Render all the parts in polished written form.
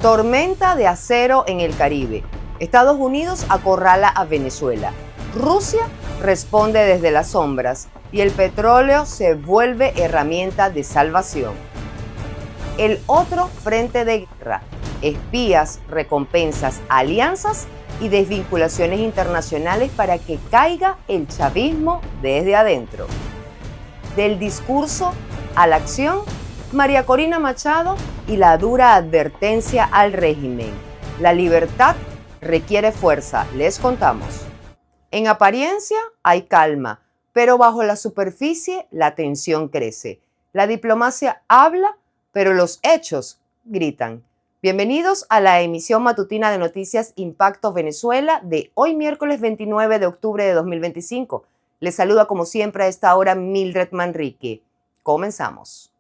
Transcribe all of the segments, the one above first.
Tormenta de acero en el Caribe. Estados Unidos acorrala a Venezuela. Rusia responde desde las sombras y el petróleo se vuelve herramienta de salvación. El otro frente de guerra: espías, recompensas, alianzas y desvinculaciones internacionales para que caiga el chavismo desde adentro. Del discurso a la acción, María Corina Machado y la dura advertencia al régimen. La libertad requiere fuerza, les contamos. En apariencia hay calma, pero bajo la superficie la tensión crece. La diplomacia habla, pero los hechos gritan. Bienvenidos a la emisión matutina de Noticias Impacto Venezuela de hoy miércoles 29 de octubre de 2025. Les saluda como siempre a esta hora Mildred Manrique. Comenzamos.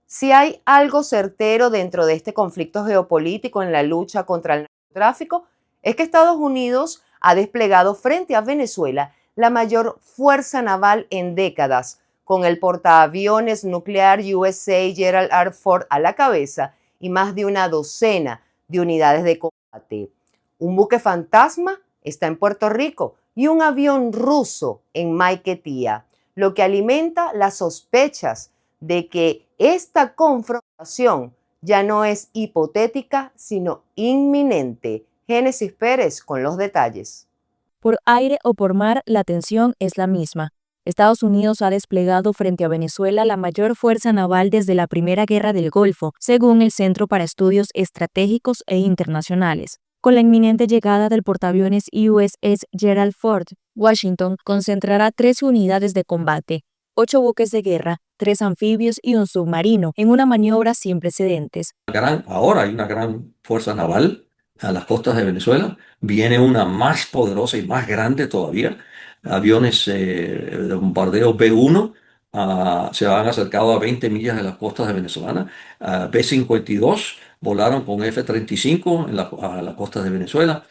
Si hay algo certero dentro de este conflicto geopolítico en la lucha contra el narcotráfico, es que Estados Unidos ha desplegado frente a Venezuela la mayor fuerza naval en décadas, con el portaaviones nuclear USA Gerald R. Ford a la cabeza y más de una docena de unidades de combate. Un buque fantasma está en Puerto Rico y un avión ruso en Maiquetía, lo que alimenta las sospechas de que esta confrontación ya no es hipotética, sino inminente. Génesis Pérez con los detalles. Por aire o por mar, la tensión es la misma. Estados Unidos ha desplegado frente a Venezuela la mayor fuerza naval desde la Primera Guerra del Golfo, según el Centro para Estudios Estratégicos e Internacionales. Con la inminente llegada del portaaviones USS Gerald Ford, Washington concentrará 13 unidades de combate, 8 buques de guerra, 3 anfibios y un submarino, en una maniobra sin precedentes. Ahora hay una gran fuerza naval a las costas de Venezuela. Viene una más poderosa y más grande todavía. Aviones de bombardeo B-1 se han acercado a 20 millas de las costas de Venezuela. B-52 volaron con F-35 a las costas de Venezuela.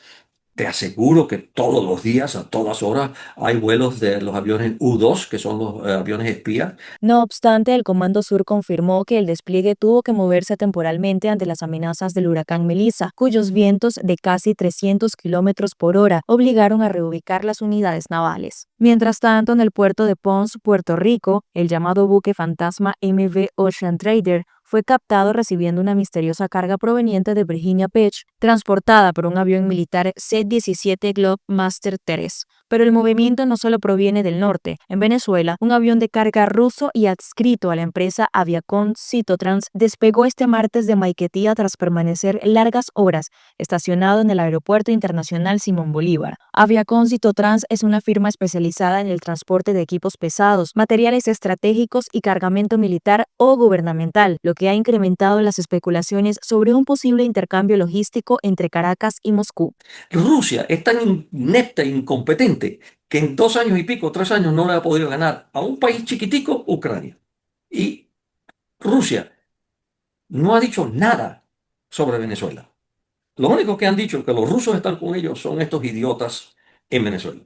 Te aseguro que todos los días, a todas horas, hay vuelos de los aviones U-2, que son los aviones espías. No obstante, el Comando Sur confirmó que el despliegue tuvo que moverse temporalmente ante las amenazas del huracán Melissa, cuyos vientos de casi 300 kilómetros por hora obligaron a reubicar las unidades navales. Mientras tanto, en el puerto de Ponce, Puerto Rico, el llamado buque fantasma MV Ocean Trader fue captado recibiendo una misteriosa carga proveniente de Virginia Beach, transportada por un avión militar C-17 Globemaster III. Pero el movimiento no solo proviene del norte. En Venezuela, un avión de carga ruso y adscrito a la empresa Aviacon Citotrans despegó este martes de Maiquetía tras permanecer largas horas estacionado en el Aeropuerto Internacional Simón Bolívar. Aviacon Citotrans es una firma especializada en el transporte de equipos pesados, materiales estratégicos y cargamento militar o gubernamental, lo que ha incrementado las especulaciones sobre un posible intercambio logístico entre Caracas y Moscú. Rusia es tan inepta e incompetente que en 2 años y pico, 3 años, no le ha podido ganar a un país chiquitico, Ucrania. Y Rusia no ha dicho nada sobre Venezuela. Lo único que han dicho que los rusos están con ellos son estos idiotas en Venezuela.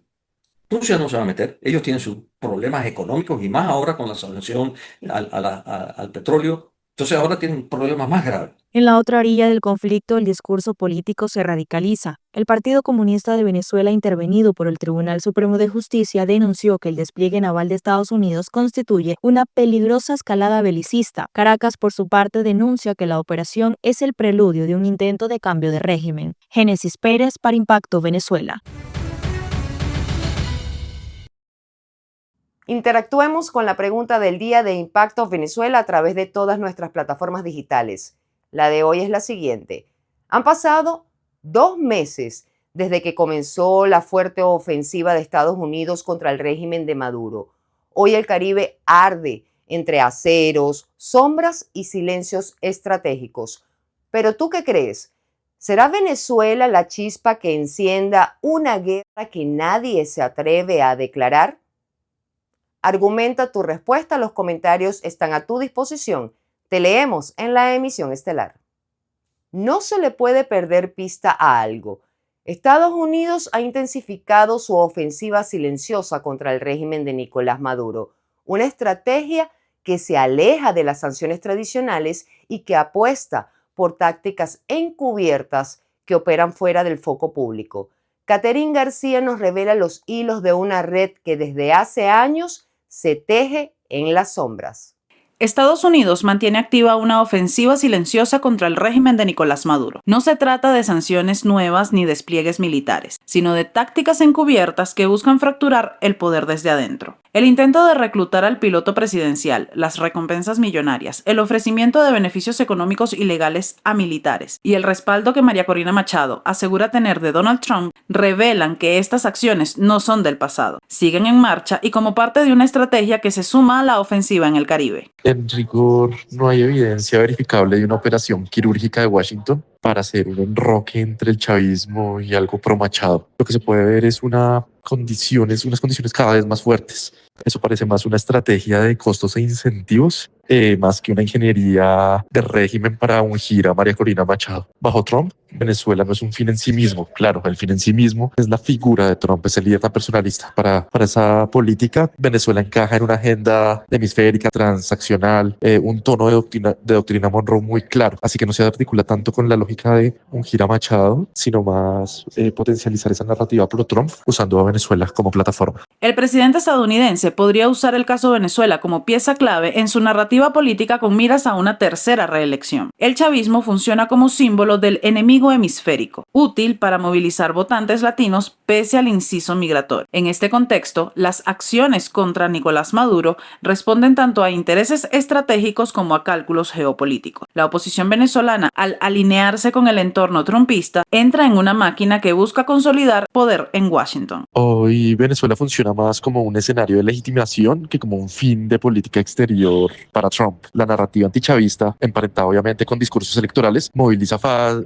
Rusia no se va a meter, ellos tienen sus problemas económicos y más ahora con la sanción al petróleo. Entonces ahora tienen problemas más graves. En la otra orilla del conflicto, el discurso político se radicaliza. El Partido Comunista de Venezuela, intervenido por el Tribunal Supremo de Justicia, denunció que el despliegue naval de Estados Unidos constituye una peligrosa escalada belicista. Caracas, por su parte, denuncia que la operación es el preludio de un intento de cambio de régimen. Génesis Pérez para Impacto Venezuela. Interactuemos con la pregunta del día de Impacto Venezuela a través de todas nuestras plataformas digitales. La de hoy es la siguiente. Han pasado 2 meses desde que comenzó la fuerte ofensiva de Estados Unidos contra el régimen de Maduro. Hoy el Caribe arde entre aceros, sombras y silencios estratégicos. Pero ¿tú qué crees? ¿Será Venezuela la chispa que encienda una guerra que nadie se atreve a declarar? Argumenta tu respuesta, los comentarios están a tu disposición. Te leemos en la emisión estelar. No se le puede perder pista a algo. Estados Unidos ha intensificado su ofensiva silenciosa contra el régimen de Nicolás Maduro, una estrategia que se aleja de las sanciones tradicionales y que apuesta por tácticas encubiertas que operan fuera del foco público. Catherine García nos revela los hilos de una red que desde hace años se teje en las sombras. Estados Unidos mantiene activa una ofensiva silenciosa contra el régimen de Nicolás Maduro. No se trata de sanciones nuevas ni despliegues militares, sino de tácticas encubiertas que buscan fracturar el poder desde adentro. El intento de reclutar al piloto presidencial, las recompensas millonarias, el ofrecimiento de beneficios económicos ilegales a militares y el respaldo que María Corina Machado asegura tener de Donald Trump revelan que estas acciones no son del pasado, siguen en marcha y como parte de una estrategia que se suma a la ofensiva en el Caribe. En rigor, no hay evidencia verificable de una operación quirúrgica de Washington para hacer un enroque entre el chavismo y algo pro Machado. Lo que se puede ver es unas condiciones cada vez más fuertes. Eso parece más una estrategia de costos e incentivos, más que una ingeniería de régimen para ungir a María Corina Machado. Bajo Trump, Venezuela no es un fin en sí mismo. Claro, el fin en sí mismo es la figura de Trump, es el líder tan personalista. Para esa política, Venezuela encaja en una agenda hemisférica, transaccional, un tono de doctrina Monroe muy claro. Así que no se articula tanto con la lógica de ungir a Machado, sino más potencializar esa narrativa pro-Trump usando a Venezuela como plataforma. El presidente estadounidense podría usar el caso Venezuela como pieza clave en su narrativa política con miras a una tercera reelección. El chavismo funciona como símbolo del enemigo hemisférico, útil para movilizar votantes latinos pese al inciso migratorio. En este contexto, las acciones contra Nicolás Maduro responden tanto a intereses estratégicos como a cálculos geopolíticos. La oposición venezolana, al alinearse con el entorno trumpista, entra en una máquina que busca consolidar poder en Washington. Hoy Venezuela funciona más como un escenario de legitimación que como un fin de política exterior para Trump. La narrativa antichavista, emparentada obviamente con discursos electorales, moviliza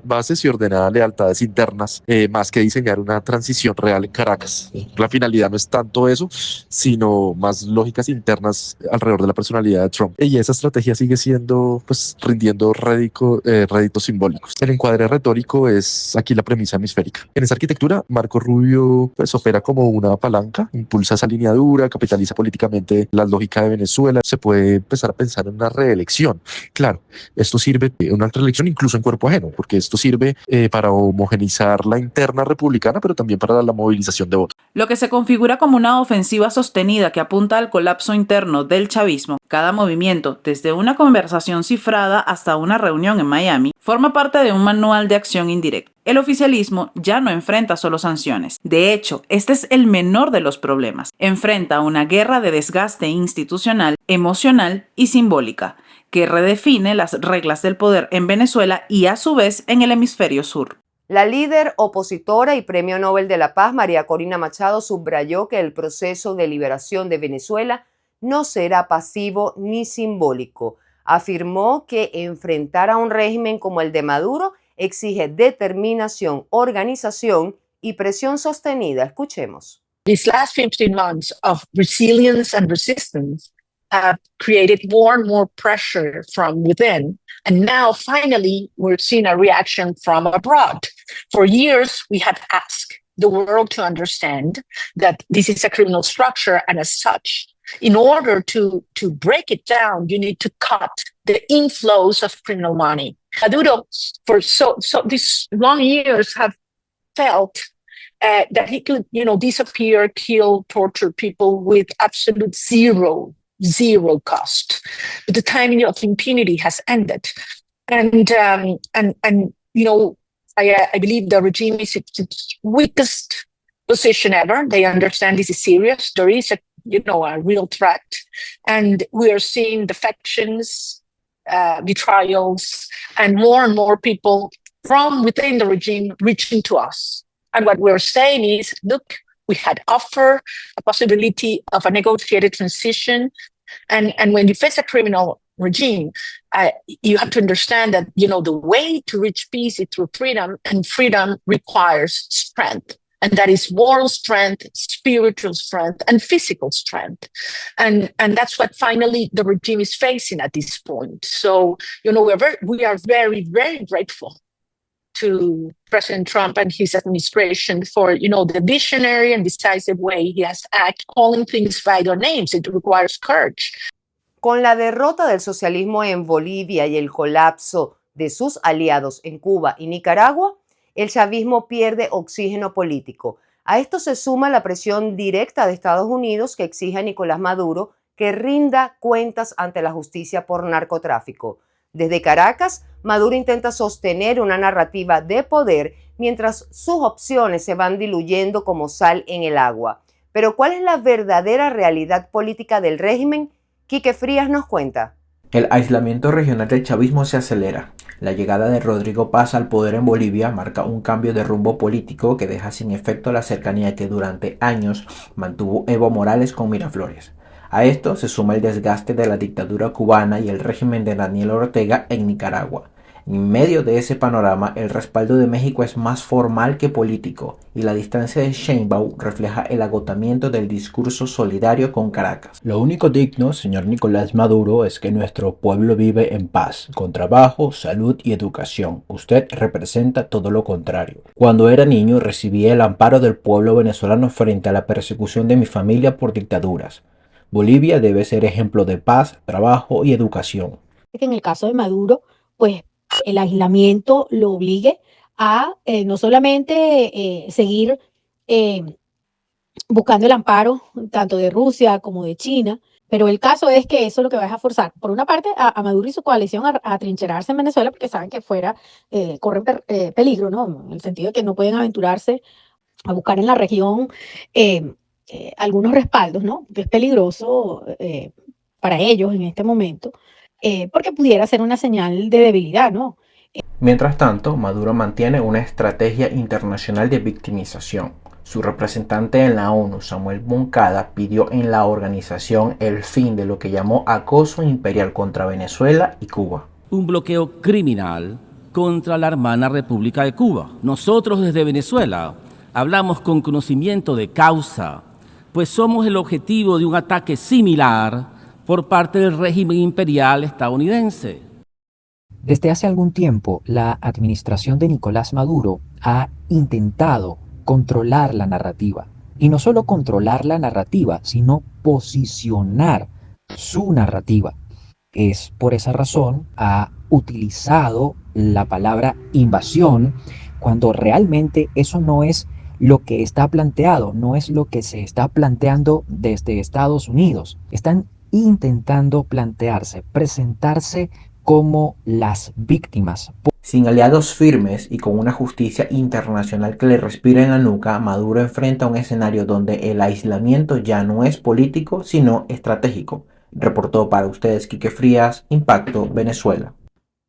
bases y ordena lealtades internas, más que diseñar una transición real en Caracas. La finalidad no es tanto eso, sino más lógicas internas alrededor de la personalidad de Trump. Y esa estrategia sigue siendo, rindiendo réditos simbólicos. El encuadre retórico es aquí la premisa hemisférica. En esa arquitectura, Marco Rubio opera como una palanca, impulsa esa línea dura, capitaliza políticamente la lógica de Venezuela. Se puede empezar a pensar en una reelección. Claro, esto sirve, una reelección incluso en cuerpo ajeno, porque esto sirve para homogenizar la interna republicana, pero también para la movilización de votos. Lo que se configura como una ofensiva sostenida que apunta al colapso interno del chavismo, cada movimiento, desde una conversación cifrada hasta una reunión en Miami, forma parte de un manual de acción indirecta. El oficialismo ya no enfrenta solo sanciones. De hecho, este es el menor de los problemas. Enfrenta una guerra de desgaste institucional, emocional y simbólica, que redefine las reglas del poder en Venezuela y a su vez en el hemisferio sur. La líder opositora y Premio Nobel de la Paz, María Corina Machado, subrayó que el proceso de liberación de Venezuela no será pasivo ni simbólico. Afirmó que enfrentar a un régimen como el de Maduro exige determinación, organización y presión sostenida. Escuchemos. These last 15 months of resilience and resistance have created more and more pressure from within. And now, finally, we're seeing a reaction from abroad. For years, we have asked the world to understand that this is a criminal structure, and as such, in order to break it down, you need to cut the inflows of criminal money. Maduro, for so these long years, have felt that he could, disappear, kill, torture people with absolute zero cost. But the time of impunity has ended, and I believe the regime is its weakest position ever. They understand this is serious. There is a real threat, and we are seeing defections, betrayals, and more people from within the regime reaching to us. And what we're saying is, look, we had offered a possibility of a negotiated transition, and when you face a criminal regime, you have to understand that the way to reach peace is through freedom, and freedom requires strength. And that is moral strength, spiritual strength, and physical strength. And that's what finally the regime is facing at this point. So, we are very, very grateful to President Trump and his administration for, the visionary and decisive way he has acted, calling things by their names. It requires courage. Con la derrota del socialismo en Bolivia y el colapso de sus aliados en Cuba y Nicaragua, el chavismo pierde oxígeno político. A esto se suma la presión directa de Estados Unidos que exige a Nicolás Maduro que rinda cuentas ante la justicia por narcotráfico. Desde Caracas, Maduro intenta sostener una narrativa de poder mientras sus opciones se van diluyendo como sal en el agua. Pero ¿cuál es la verdadera realidad política del régimen? Quique Frías nos cuenta. El aislamiento regional del chavismo se acelera. La llegada de Rodrigo Paz al poder en Bolivia marca un cambio de rumbo político que deja sin efecto la cercanía que durante años mantuvo Evo Morales con Miraflores. A esto se suma el desgaste de la dictadura cubana y el régimen de Daniel Ortega en Nicaragua. En medio de ese panorama, el respaldo de México es más formal que político y la distancia de Sheinbaum refleja el agotamiento del discurso solidario con Caracas. Lo único digno, señor Nicolás Maduro, es que nuestro pueblo vive en paz, con trabajo, salud y educación. Usted representa todo lo contrario. Cuando era niño recibí el amparo del pueblo venezolano frente a la persecución de mi familia por dictaduras. Bolivia debe ser ejemplo de paz, trabajo y educación. En el caso de Maduro, pues el aislamiento lo obligue a no solamente seguir buscando el amparo tanto de Rusia como de China, pero el caso es que eso es lo que va a forzar, por una parte, a Maduro y su coalición a atrincherarse en Venezuela, porque saben que fuera corren peligro, ¿no? En el sentido de que no pueden aventurarse a buscar en la región algunos respaldos, ¿no? Que es peligroso para ellos en este momento. Porque pudiera ser una señal de debilidad, ¿no? Mientras tanto, Maduro mantiene una estrategia internacional de victimización. Su representante en la ONU, Samuel Moncada, pidió en la organización el fin de lo que llamó acoso imperial contra Venezuela y Cuba. Un bloqueo criminal contra la hermana República de Cuba. Nosotros desde Venezuela hablamos con conocimiento de causa, pues somos el objetivo de un ataque similar por parte del régimen imperial estadounidense. Desde hace algún tiempo, la administración de Nicolás Maduro ha intentado controlar la narrativa. Y no solo controlar la narrativa, sino posicionar su narrativa. Es por esa razón ha utilizado la palabra invasión cuando realmente eso no es lo que está planteado, no es lo que se está planteando desde Estados Unidos. Están intentando plantearse, presentarse como las víctimas. Sin aliados firmes y con una justicia internacional que le respira en la nuca, Maduro enfrenta un escenario donde el aislamiento ya no es político, sino estratégico. Reportó para ustedes Quique Frías, Impacto, Venezuela.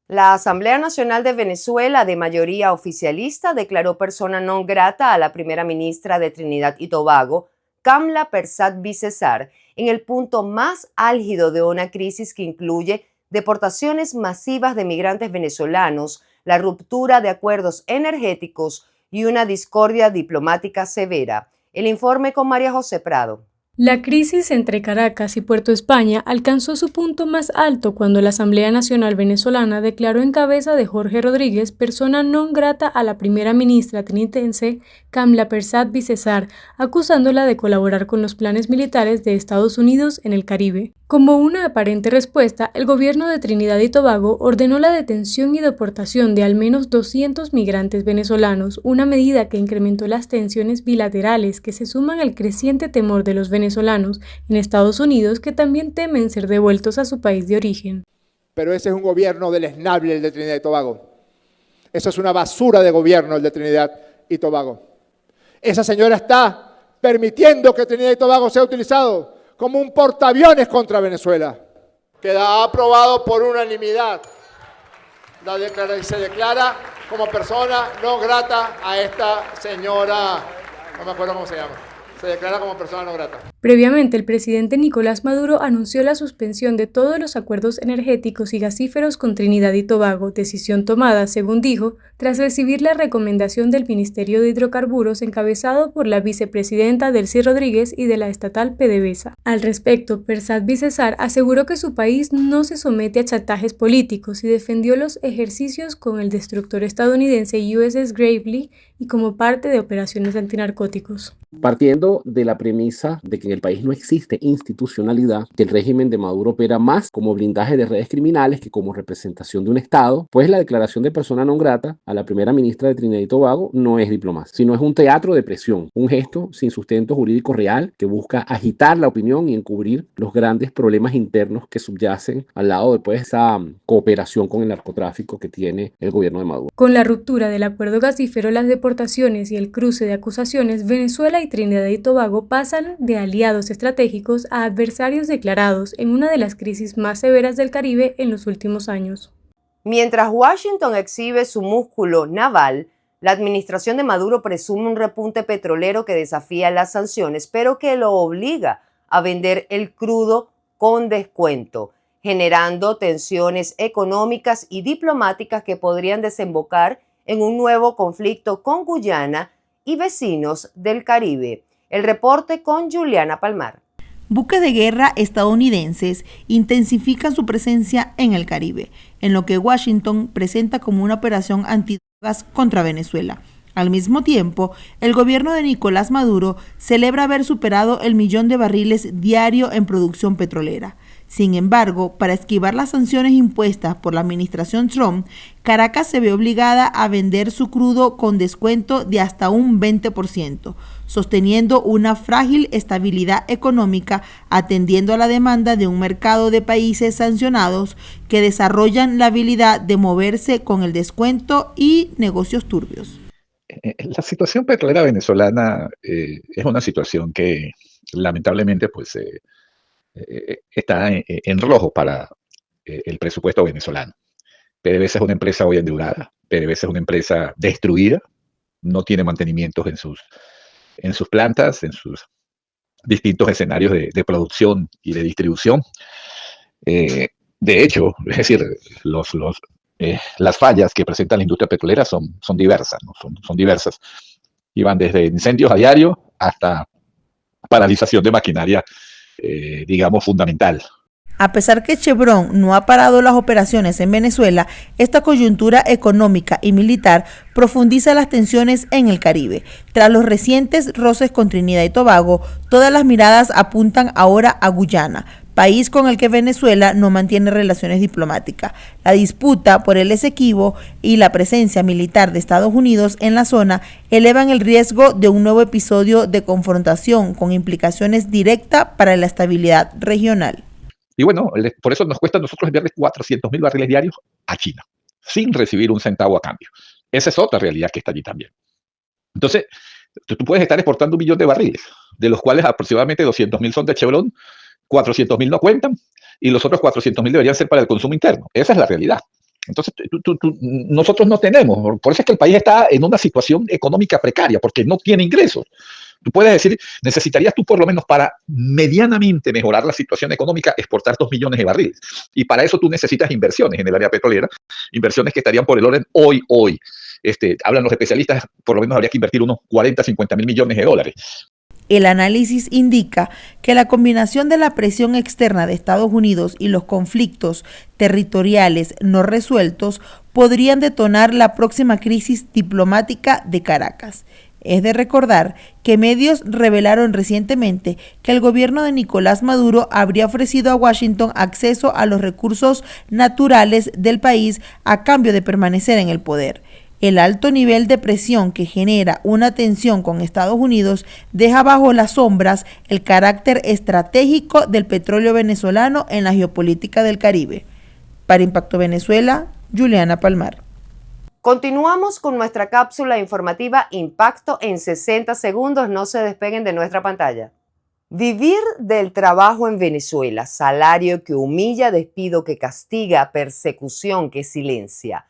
La Asamblea Nacional de Venezuela, de mayoría oficialista, declaró persona non grata a la primera ministra de Trinidad y Tobago, Kamla Persad-Bissessar, en el punto más álgido de una crisis que incluye deportaciones masivas de migrantes venezolanos, la ruptura de acuerdos energéticos y una discordia diplomática severa. El informe con María José Prado. La crisis entre Caracas y Puerto España alcanzó su punto más alto cuando la Asamblea Nacional Venezolana declaró en cabeza de Jorge Rodríguez persona non grata a la primera ministra trinitense Kamla Persad-Bissessar, acusándola de colaborar con los planes militares de Estados Unidos en el Caribe. Como una aparente respuesta, el gobierno de Trinidad y Tobago ordenó la detención y deportación de al menos 200 migrantes venezolanos, una medida que incrementó las tensiones bilaterales que se suman al creciente temor de los venezolanos en Estados Unidos, que también temen ser devueltos a su país de origen. Pero ese es un gobierno deleznable, el de Trinidad y Tobago. Eso es una basura de gobierno, el de Trinidad y Tobago. Esa señora está permitiendo que Trinidad y Tobago sea utilizado como un portaaviones contra Venezuela. Queda aprobado por unanimidad. Se declara como persona no grata a esta señora, no me acuerdo cómo se llama. Se declara como persona no grata. Previamente, el presidente Nicolás Maduro anunció la suspensión de todos los acuerdos energéticos y gasíferos con Trinidad y Tobago, decisión tomada, según dijo, tras recibir la recomendación del Ministerio de Hidrocarburos encabezado por la vicepresidenta Delcy Rodríguez y de la estatal PDVSA. Al respecto, Persad-Bissessar aseguró que su país no se somete a chantajes políticos y defendió los ejercicios con el destructor estadounidense USS Gravely y como parte de operaciones antinarcóticos. Partiendo partiendo de la premisa de que en el país no existe institucionalidad, que el régimen de Maduro opera más como blindaje de redes criminales que como representación de un Estado, pues la declaración de persona non grata a la primera ministra de Trinidad y Tobago no es diplomacia, sino es un teatro de presión, un gesto sin sustento jurídico real que busca agitar la opinión y encubrir los grandes problemas internos que subyacen al lado de pues, esa cooperación con el narcotráfico que tiene el gobierno de Maduro. Con la ruptura del acuerdo gasífero, las deportaciones y el cruce de acusaciones, Venezuela y Trinidad y Tobago pasan de aliados estratégicos a adversarios declarados en una de las crisis más severas del Caribe en los últimos años. Mientras Washington exhibe su músculo naval, la administración de Maduro presume un repunte petrolero que desafía las sanciones, pero que lo obliga a vender el crudo con descuento, generando tensiones económicas y diplomáticas que podrían desembocar en un nuevo conflicto con Guyana y vecinos del Caribe. El reporte con Juliana Palmar. Buques de guerra estadounidenses intensifican su presencia en el Caribe, en lo que Washington presenta como una operación antidrogas contra Venezuela. Al mismo tiempo, el gobierno de Nicolás Maduro celebra haber superado el 1.000.000 de barriles diario en producción petrolera. Sin embargo, para esquivar las sanciones impuestas por la administración Trump, Caracas se ve obligada a vender su crudo con descuento de hasta un 20%, sosteniendo una frágil estabilidad económica atendiendo a la demanda de un mercado de países sancionados que desarrollan la habilidad de moverse con el descuento y negocios turbios. La situación petrolera venezolana es una situación que lamentablemente pues está en rojo para el presupuesto venezolano. PDVSA es una empresa hoy endeudada, PDVSA es una empresa destruida, no tiene mantenimientos en sus plantas, en sus distintos escenarios de producción y de distribución. De hecho, es decir, las fallas que presenta la industria petrolera son diversas, ¿no? Son diversas. Y van desde incendios a diario hasta paralización de maquinaria, digamos, fundamental. A pesar que Chevron no ha parado las operaciones en Venezuela, esta coyuntura económica y militar profundiza las tensiones en el Caribe. Tras los recientes roces con Trinidad y Tobago, todas las miradas apuntan ahora a Guyana, país con el que Venezuela no mantiene relaciones diplomáticas. La disputa por el Esequibo y la presencia militar de Estados Unidos en la zona elevan el riesgo de un nuevo episodio de confrontación con implicaciones directas para la estabilidad regional. Y bueno, por eso nos cuesta a nosotros enviarle 400.000 barriles diarios a China, sin recibir un centavo a cambio. Esa es otra realidad que está allí también. Entonces, tú puedes estar exportando 1.000.000 de barriles, de los cuales aproximadamente 200.000 son de Chevron, 400.000 no cuentan, y los otros 400.000 deberían ser para el consumo interno. Esa es la realidad. Entonces, nosotros no tenemos, por eso es que el país está en una situación económica precaria, porque no tiene ingresos. Tú puedes decir, necesitarías tú por lo menos para medianamente mejorar la situación económica, exportar 2 millones de barriles. Y para eso tú necesitas inversiones en el área petrolera, inversiones que estarían por el orden hoy. Hablan los especialistas, por lo menos habría que invertir unos 40-50 mil millones de dólares. El análisis indica que la combinación de la presión externa de Estados Unidos y los conflictos territoriales no resueltos podrían detonar la próxima crisis diplomática de Caracas. Es de recordar que medios revelaron recientemente que el gobierno de Nicolás Maduro habría ofrecido a Washington acceso a los recursos naturales del país a cambio de permanecer en el poder. El alto nivel de presión que genera una tensión con Estados Unidos deja bajo las sombras el carácter estratégico del petróleo venezolano en la geopolítica del Caribe. Para Impacto Venezuela, Juliana Palmar. Continuamos con nuestra cápsula informativa Impacto en 60 segundos. No se despeguen de nuestra pantalla. Vivir del trabajo en Venezuela, salario que humilla, despido que castiga, persecución que silencia.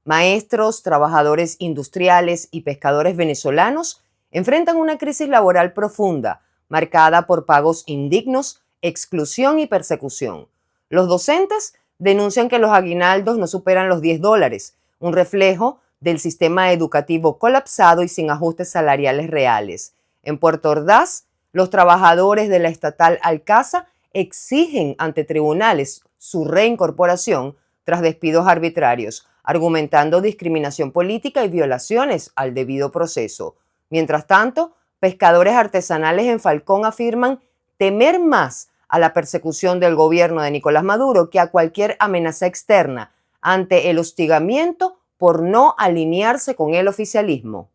Maestros, trabajadores industriales y pescadores venezolanos enfrentan una crisis laboral profunda, marcada por pagos indignos, exclusión y persecución. Los docentes denuncian que los aguinaldos no superan los $10, un reflejo del sistema educativo colapsado y sin ajustes salariales reales. En Puerto Ordaz, los trabajadores de la estatal Alcaza exigen ante tribunales su reincorporación tras despidos arbitrarios, argumentando discriminación política y violaciones al debido proceso. Mientras tanto, Pescadores artesanales en Falcón afirman temer más a la persecución del gobierno de Nicolás Maduro que a cualquier amenaza externa ante el hostigamiento por no alinearse con el oficialismo.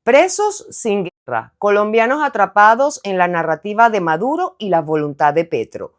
Presos sin guerra, colombianos atrapados en la narrativa de Maduro y la voluntad de Petro.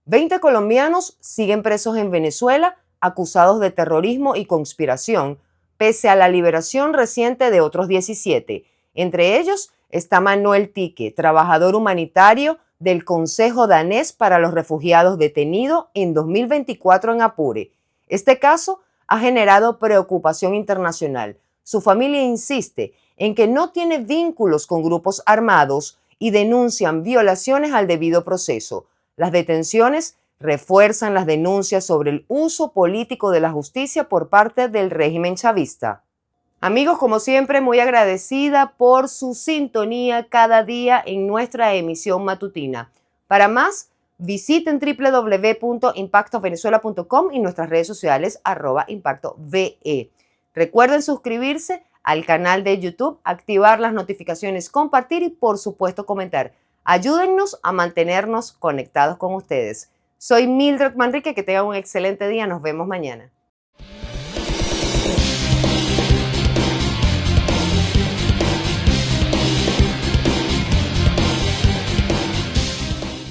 20 colombianos siguen presos en Venezuela acusados de terrorismo y conspiración, pese a la liberación reciente de otros 17. Entre ellos está Manuel Tique, trabajador humanitario del Consejo Danés para los Refugiados detenido en 2024 en Apure. Este caso ha generado preocupación internacional. Su familia insiste en que no tiene vínculos con grupos armados y denuncian violaciones al debido proceso. Las detenciones refuerzan las denuncias sobre el uso político de la justicia por parte del régimen chavista. Amigos, como siempre, muy agradecida por su sintonía cada día en nuestra emisión matutina. Para más, visiten www.impactovenezuela.com y nuestras redes sociales @impactove. Recuerden suscribirse al canal de YouTube, activar las notificaciones, compartir y por supuesto comentar. Ayúdennos a mantenernos conectados con ustedes. Soy Mildred Manrique, que tengan un excelente día, nos vemos mañana.